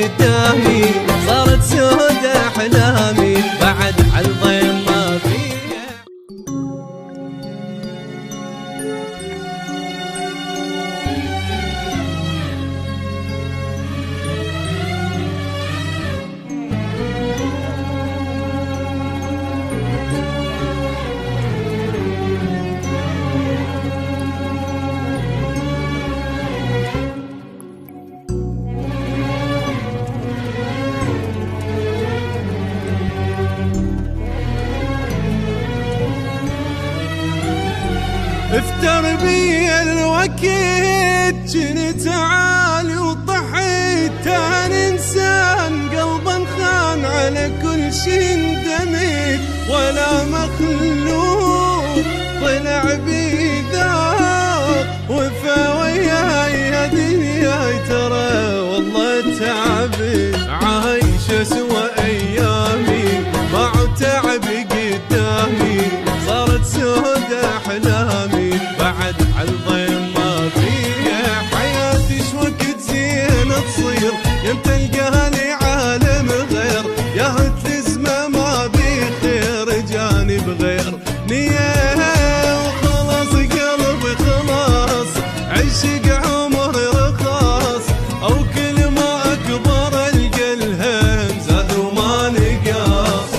قدامي صارت سود احلامي بعد عالضيم ما فيها. افتر بي الوقت جنت عالي وضحيت تاني انسان قلبا خان على كل شي اندميت ولا مخلوق طلع بي ذاق وفا وياي يا دنياي ترى والله تعبت عايشة سوى ايامي معه تعبي قدامي صارت سود احلامي بعد عالضيم ما فيها. حياتي شوقت زين تصير يمتى القاها لي عالم غير يا تلزمه ما بي خير جاني بغير نيه وخلاص قلبي خلاص عشق عمر رخاص او كل ما اكبر القى الهم زاد وما نقاص.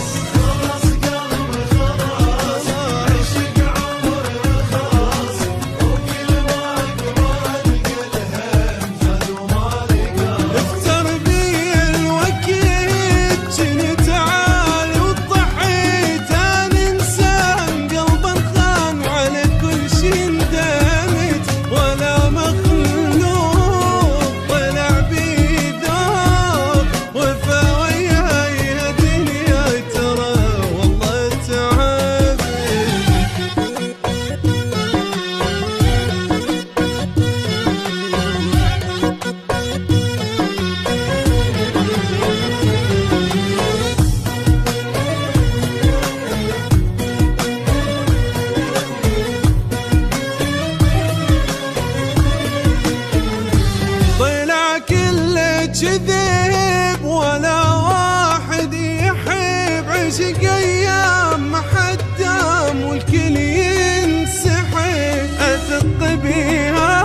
كذب ولا واحد يحب عشق ايام ما حد دام والكل ينسحب اثق بيها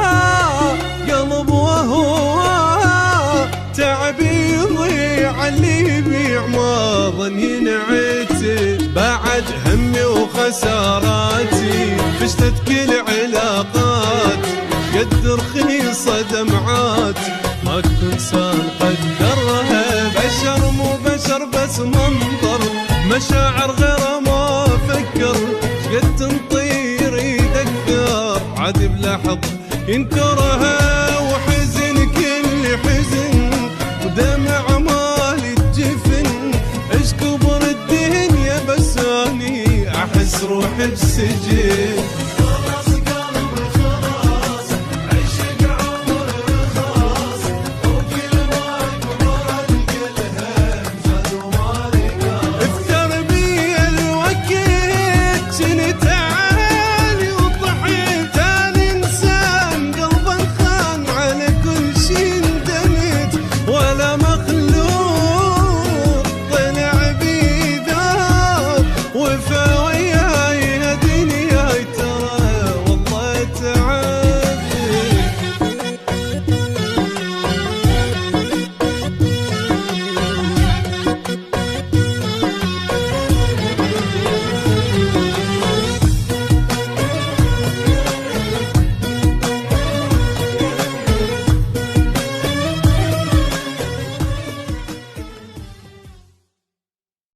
قلب وهو تعبي يضيع اللي يبيع ما ظن ينعتب بعد همي وخساراتي فشلت كل علاقات قد رخيصة دمعات ما كنت انسان قدرها بشر مو بشر بس منظر مشاعر غير ما افكر شقد تنطير ايدك ثار عاد بلحظ ينكرها وحزن كل حزن ودمع مال الجفن ايش كبر الدنيا بس اني احس روحي بسجن.